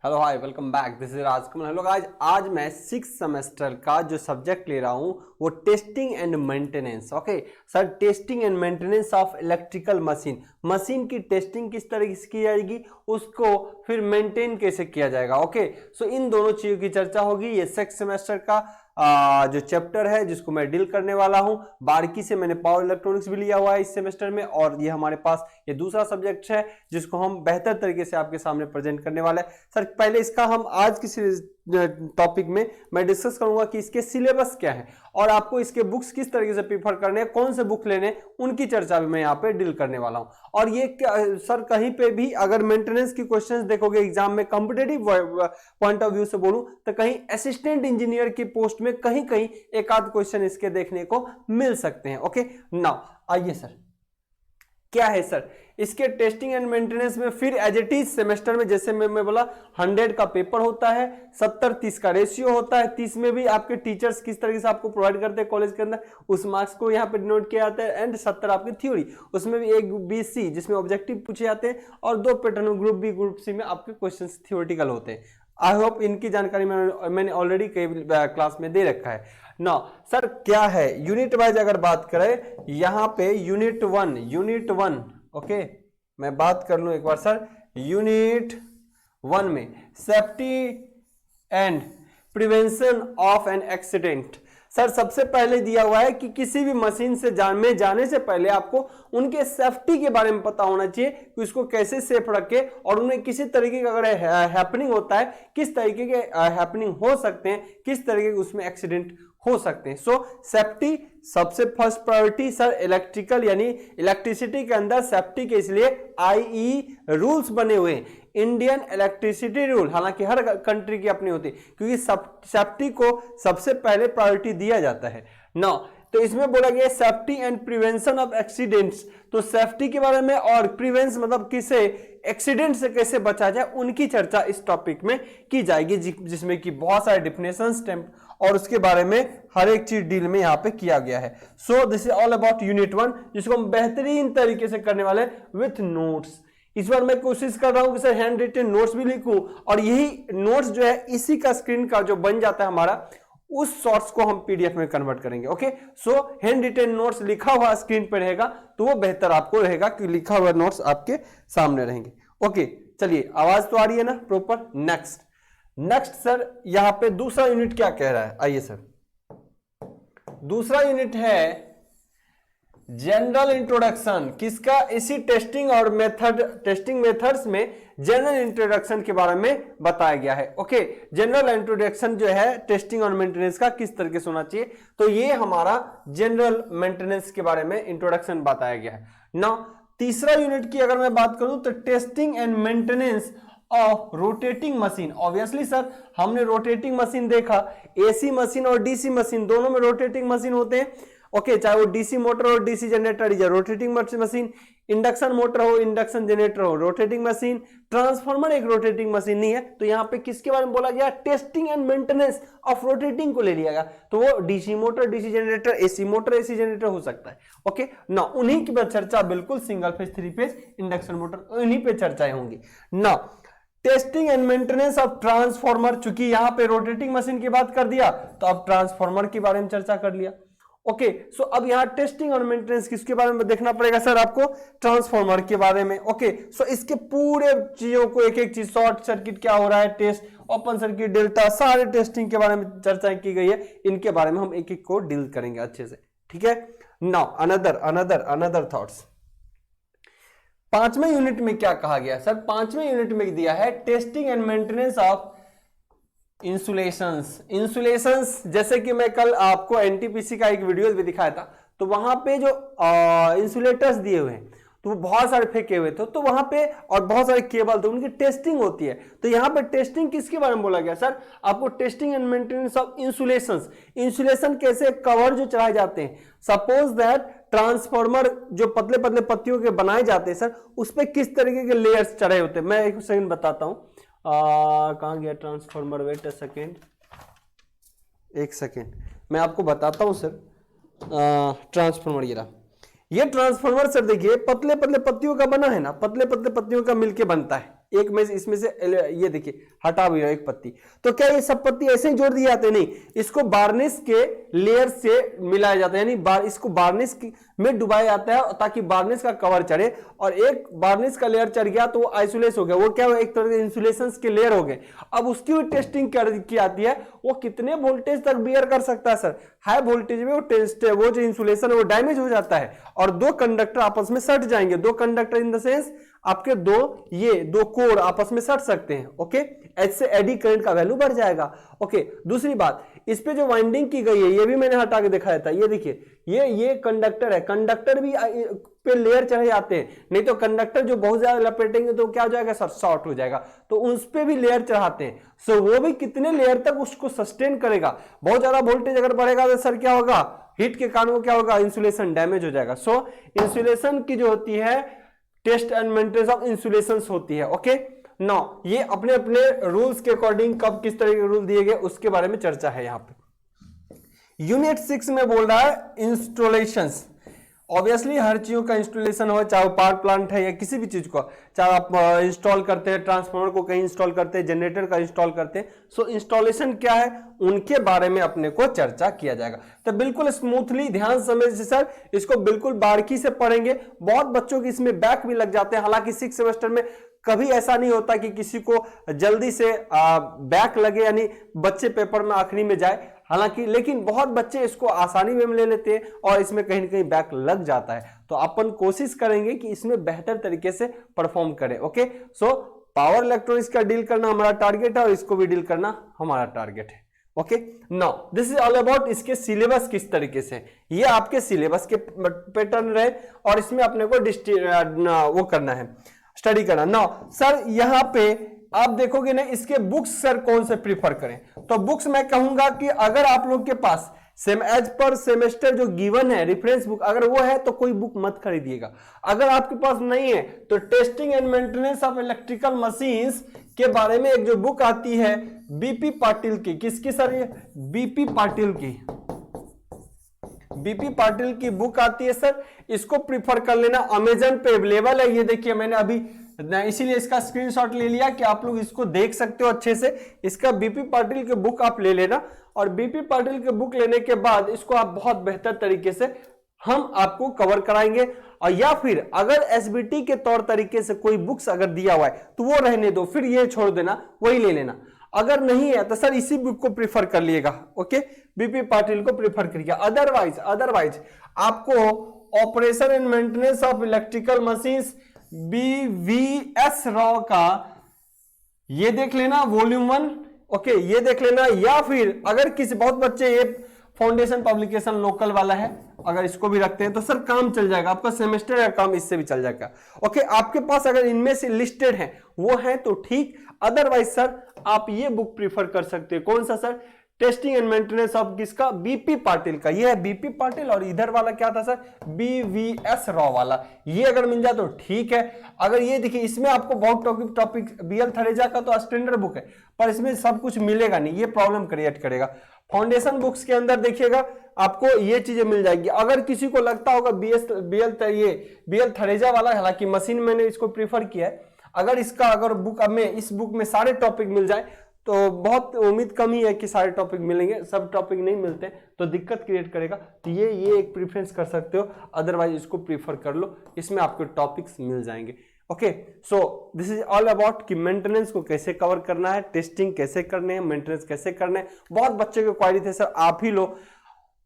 Hello hi welcome back, this is Rajkamal. Hello guys, आज मैं 6 semester का जो सब्जेक्ट ले रहा हूँ वो testing and maintenance. Okay sir, testing and maintenance of electrical machine. Machine की टेस्टिंग किस तरीके से की जाएगी, उसको फिर मेंटेन कैसे किया जाएगा। ओके सो इन दोनों चीजों की चर्चा होगी। ये 6 सेमेस्टर का जो चैप्टर है जिसको मैं डील करने वाला हूं। बारीकी से मैंने पावर इलेक्ट्रॉनिक्स भी लिया हुआ है इस सेमेस्टर में, और ये हमारे पास ये दूसरा सब्जेक्ट है जिसको हम बेहतर तरीके से आपके सामने प्रेजेंट करने वाले हैं। सर पहले इसका हम आज की टॉपिक में मैं डिस्कस करूंगा कि इसके सिलेबस क्या है और आपको इसके बुक्स किस तरीके से प्रीफर करने हैं, कौन से बुक लेने, उनकी चर्चा भी मैं यहाँ पे डील करने वाला हूँ। और ये सर कहीं पे भी अगर मेंटेनेंस की क्वेश्चंस देखोगे एग्जाम में, कॉम्पिटिटिव पॉइंट ऑफ व्यू से बोलूं तो कहीं असिस्टेंट इंजीनियर की पोस्ट में कहीं कहीं एक आध क्वेश्चन इसके देखने को मिल सकते हैं। ओके नाउ आइए सर, क्या है सर इसके टेस्टिंग एंड मेंटेनेंस में फिर एज इट इज सेमेस्टर में जैसे मैं बोला 100 का पेपर होता है, 70-30 का रेशियो होता है। 30 में भी आपके टीचर्स किस तरीके से आपको प्रोवाइड करते हैं कॉलेज के अंदर, उस मार्क्स को यहाँ पे डिनोट किया जाता है। एंड 70 आपकी थ्योरी, उसमें भी एक BC जिसमें ऑब्जेक्टिव पूछे जाते हैं, और 2 pattern group B group C में आपके क्वेश्चन थ्योरेटिकल होते हैं। आई होप इनकी जानकारी मैंने ऑलरेडी कई क्लास में दे रखा है ना। सर क्या है यूनिट वाइज अगर बात करें, यहाँ पे यूनिट वन ओके मैं बात कर लूं एक बार सर। यूनिट 1 में safety and prevention of an accident. Sir सबसे पहले दिया हुआ है कि किसी भी मशीन से जाने से पहले आपको उनके सेफ्टी के बारे में पता होना चाहिए कि उसको कैसे सेफ रखे, और उन्हें किसी तरीके का अगर हैपनिंग होता है किस तरीके के हैपनिंग हो सकते हैं, किस तरीके के उसमें एक्सीडेंट हो सकते हैं। सो सेफ्टी सबसे फर्स्ट प्रायोरिटी सर। इलेक्ट्रिकल यानी इलेक्ट्रिसिटी के अंदर सेफ्टी के इसलिए IE रूल्स बने हुए हैं, इंडियन इलेक्ट्रिसिटी रूल। हालांकि हर कंट्री की अपनी होती है, क्योंकि सेफ्टी को सबसे पहले प्रायोरिटी दिया जाता है ना। तो इसमें बोला गया safety and prevention of accidents. तो सेफ्टी के बारे में और प्रिवेंस मतलब किसे एक्सीडेंट से कैसे बचा जाए, उनकी चर्चा इस टॉपिक में की जाएगी, जिसमें कि बहुत सारे डिफिनेशंस और उसके बारे में हर एक चीज डील में यहाँ पे किया गया है। So this is all about unit 1, जिसको हम बेहतरीन तरीके से करने वाले विथ नोट्स। इस बार मैं कोशिश कर रहा हूं कि सर हैंड रिटन नोट्स भी लिखूं, और यही नोट्स जो है इसी का स्क्रीन का जो बन जाता है हमारा, उस शॉर्ट्स को हम PDF में कन्वर्ट करेंगे। Okay so hand written notes लिखा हुआ स्क्रीन पर रहेगा तो वो बेहतर आपको रहेगा कि लिखा हुआ नोट्स आपके सामने रहेंगे। ओके चलिए, आवाज तो आ रही है ना प्रॉपर। नेक्स्ट सर यहाँ पे दूसरा यूनिट क्या कह रहा है, आइए सर। दूसरा यूनिट है जनरल इंट्रोडक्शन। किसका? इसी टेस्टिंग और टेस्टिंग मेथड्स में जनरल इंट्रोडक्शन के बारे में बताया गया है। ओके जनरल इंट्रोडक्शन जो है टेस्टिंग और मेंटेनेंस का किस तरीके से होना चाहिए, तो ये हमारा जनरल मेंटेनेंस के बारे में इंट्रोडक्शन बताया गया है ना। तीसरा यूनिट की अगर मैं बात करूं तो testing and maintenance of rotating machine. Obviously sir हमने रोटेटिंग मशीन देखा, AC मशीन और DC मशीन दोनों में रोटेटिंग मशीन होते हैं। ओके चाहे वो DC मोटर और DC जनरेटर या रोटेटिंग मशीन, इंडक्शन मोटर हो, इंडक्शन जनरेटर हो, रोटेटिंग मशीन। ट्रांसफार्मर एक रोटेटिंग मशीन नहीं है, तो यहाँ पे किसके बारे में बोला गया, testing and maintenance of rotating को ले लिया गया। तो वो DC motor, DC generator, AC motor, AC generator हो सकता है। ओके ना, उन्हीं की चर्चा बिल्कुल single phase, 3 phase, induction motor, उन्हीं पे चर्चाएं होंगी ना। Testing and maintenance of transformer, चूंकि यहां पे रोटेटिंग मशीन की बात कर दिया तो अब ट्रांसफार्मर के बारे में चर्चा कर लिया। ओके सो अब यहां टेस्टिंग और मेंटेनेंस किसके बारे में देखना पड़ेगा सर आपको, ट्रांसफार्मर के बारे में। ओके सो इसके पूरे चीजों को एक एक चीज, शॉर्ट सर्किट क्या हो रहा है, टेस्ट, ओपन सर्किट, डेल्टा, सारे टेस्टिंग के बारे में चर्चा की गई है। इनके बारे में हम एक एक को डील करेंगे अच्छे से, ठीक है। Now another thoughts. 5वें यूनिट में क्या कहा गया सर, 5वें यूनिट में दिया है testing and maintenance of insulations. जैसे कि मैं कल आपको NTPC का एक वीडियो भी दिखाया था, तो वहां पे जो इंसुलेटर्स दिए हुए हैं तो वो बहुत सारे फेंके हुए थे, तो वहां पे और बहुत सारे केबल थे, उनकी टेस्टिंग होती है। तो यहाँ पे टेस्टिंग किसके बारे में बोला गया सर, आपको testing and maintenance of insulations. Insulation कैसे, कवर जो चढ़ाए जाते हैं, सपोज दैट ट्रांसफार्मर जो पतले पतले पत्तियों के बनाए जाते हैं सर, उस पर किस तरीके के लेयर्स चढ़े होते हैं। मैं एक सेकंड बताता हूं, कहां गया ट्रांसफार्मर, वेट अ सेकेंड, एक सेकेंड मैं आपको बताता हूं सर। ट्रांसफार्मर ये ट्रांसफार्मर सर देखिए पतले पतले पत्तियों का बना है ना, पतले पतले पत्तियों का मिलके बनता है एक में इसमें से ये देखिए हटा भी रहा एक पत्ती, तो क्या ये सब पत्ती ऐसे ही जोड़ दिए जाते? नहीं, इसको वार्निश के लेयर से मिलाया जाता है, यानी इसको वार्निश में डुबाया जाता है ताकि वार्निश का कवर चढ़े, और एक वार्निश का लेयर चढ़ गया तो वो आइसोलेट हो गया, वो क्या एक तरह के इंसुलेशन के लेयर हो गए। अब उसकी भी टेस्टिंग की जाती है, वो कितने वोल्टेज तक बियर कर सकता है सर? हाई वोल्टेज में वो जो इंसुलेशन है वो डैमेज हो जाता है और दो कंडक्टर आपस में सट जाएंगे। दो कंडक्टर इन द सेंस आपके दो कोर आपस में सट सकते हैं। ओके, ऐसे एडी करंट का वैल्यू बढ़ जाएगा। ओके, दूसरी बात, इस पे जो वाइंडिंग की गई है ये भी मैंने हटा के दिखाया था, ये देखिए ये कंडक्टर है, कंडक्टर भी पे लेयर चढ़े जाते हैं, नहीं तो कंडक्टर जो बहुत ज्यादा लपेटेंगे तो क्या हो जाएगा सर? शॉर्ट हो जाएगा, तो उस पे भी लेयर चढ़ाते हैं। सो वो भी कितने लेयर तक उसको सस्टेन करेगा? बहुत ज्यादा वोल्टेज अगर बढ़ेगा तो सर क्या होगा? हीट के कारण क्या होगा? इंसुलेशन डैमेज हो जाएगा। सो इंसुलेशन की जो होती है test and maintenance of insulation होती है। ओके, नाउ ये अपने अपने रूल्स के अकॉर्डिंग कब किस तरह के रूल दिए गए उसके बारे में चर्चा है यहाँ पे। यूनिट 6 में बोल रहा है इंस्टॉलेशंस। ऑब्वियसली हर चीजों का इंस्टॉलेशन हो, चाहे पावर प्लांट है या किसी भी चीज को, चाहे आप इंस्टॉल करते हैं, ट्रांसफार्मर को कहीं इंस्टॉल करते हैं, जनरेटर का इंस्टॉल करते हैं, सो इंस्टॉलेशन क्या है उनके बारे में अपने को चर्चा किया जाएगा। तो बिल्कुल स्मूथली ध्यान समझ सर, इसको बिल्कुल बारीकी से पढ़ेंगे। बहुत बच्चों की इसमें बैक भी लग जाते हैं, हालांकि 6 सेमेस्टर में कभी ऐसा नहीं होता कि किसी को जल्दी से बैक लगे, यानी बच्चे पेपर में आखिरी में जाए, हालांकि लेकिन बहुत बच्चे इसको आसानी में ले लेते हैं और इसमें कहीं ना कहीं बैक लग जाता है। तो अपन कोशिश करेंगे कि इसमें बेहतर तरीके से परफॉर्म करें। ओके, सो पावर इलेक्ट्रॉनिक्स का डील करना हमारा टारगेट है और इसको भी डील करना हमारा टारगेट है। Okay, now this is all about इसके सिलेबस किस तरीके से, ये आपके सिलेबस के पैटर्न रहे और इसमें अपने को वो करना है, स्टडी करना। नाउ सर यहाँ पे आप देखोगे ना, इसके बुक्स सर कौन से प्रीफर करें? तो बुक्स मैं कहूंगा कि अगर आप लोग के पास एज पर सेमेस्टर जो गिवन है रेफरेंस बुक अगर वो है तो कोई बुक मत खरीदिएगा। अगर आपके पास नहीं है तो testing and maintenance of electrical machines के बारे में एक जो बुक आती है बीपी पाटिल की, किसकी सर? ये बीपी पाटिल की, बीपी पाटिल की बुक आती है सर, इसको प्रीफर कर लेना। अमेजन पे अवेलेबल है, ये देखिए मैंने अभी इसीलिए इसका स्क्रीनशॉट ले लिया कि आप लोग इसको देख सकते हो अच्छे से। इसका बीपी पाटिल के बुक आप ले लेना और बीपी पाटिल के बुक लेने के बाद इसको आप बहुत बेहतर तरीके से हम आपको कवर कराएंगे। और या फिर अगर एसबीटी के तौर तरीके से कोई बुक्स अगर दिया हुआ है तो वो रहने दो, फिर ये छोड़ देना, वही ले लेना। अगर नहीं है तो सर इसी बुक को प्रीफर कर लिएगा। ओके, बीपी पाटिल को प्रीफर करिएगा। अदरवाइज आपको operation and maintenance of electrical machines BVS raw का ये देख लेना वॉल्यूम 1। ओके, ये देख लेना, या फिर अगर किसी बहुत बच्चे ये फाउंडेशन पब्लिकेशन लोकल वाला है, अगर इसको भी रखते हैं तो सर काम चल जाएगा आपका, सेमेस्टर का काम इससे भी चल जाएगा। ओके, आपके पास अगर इनमें से लिस्टेड है वो है तो ठीक, अदरवाइज सर आप ये बुक प्रीफर कर सकते हैं। कौन सा sir? Testing and maintenance of किसका? बीपी पाटिल का। ये है बीपी पाटिल और इधर वाला क्या था सर? बीवीएस रॉ वाला। ये अगर मिल जाए तो ठीक है। अगर ये देखिए इसमें आपको बहुत टॉपिक बीएल थरेजा का तो स्टैंडर्ड बुक है पर इसमें सब कुछ मिलेगा नहीं, ये प्रॉब्लम क्रिएट करेगा। फाउंडेशन बुक्स के अंदर देखिएगा आपको ये चीजें मिल जाएगी। अगर किसी को लगता होगा बीएल थरेजा वाला, हालांकि मशीन मैंने इसको प्रीफर किया है, अगर इसका अगर बुक अब में इस बुक में सारे टॉपिक मिल जाए तो बहुत उम्मीद कम ही है कि सारे टॉपिक मिलेंगे, सब टॉपिक नहीं मिलते तो दिक्कत क्रिएट करेगा। तो ये एक प्रीफरेंस कर सकते हो, अदरवाइज इसको प्रीफर कर लो, इसमें आपको टॉपिक्स मिल जाएंगे। Okay, so this is all about कि मेंटेनेंस को कैसे कवर करना है, टेस्टिंग कैसे करने हैं, मेंटेनेंस कैसे करने हैं। बहुत बच्चे के क्वारी थे सर आप ही लो,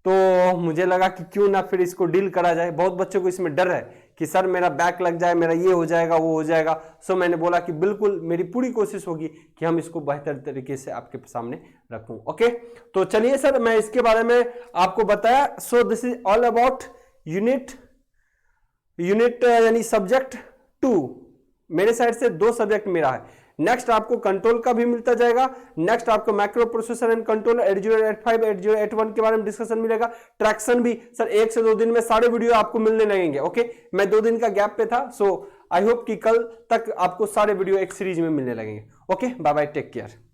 तो मुझे लगा कि क्यों ना फिर इसको डील करा जाए। बहुत बच्चों को इसमें डर है कि सर मेरा बैक लग जाए, मेरा ये हो जाएगा वो हो जाएगा। सो मैंने बोला कि बिल्कुल मेरी पूरी कोशिश होगी कि हम इसको बेहतर तरीके से आपके सामने रखूं। ओके, तो चलिए सर मैं इसके बारे में आपको बताया। So this is all about unit यानी सब्जेक्ट 2। मेरे साइड से 2 सब्जेक्ट मेरा है। नेक्स्ट आपको कंट्रोल का भी मिलता जाएगा, नेक्स्ट आपको माइक्रो प्रोसेसर एंड कंट्रोलर 8085 8081 के बारे में डिस्कशन मिलेगा। ट्रैक्शन भी सर 1 से 2 दिन में सारे वीडियो आपको मिलने लगेंगे। ओके, मैं 2 दिन का गैप पे था, सो आई होप कि कल तक आपको सारे वीडियो एक सीरीज में मिलने लगेंगे। Okay, bye bye, take care.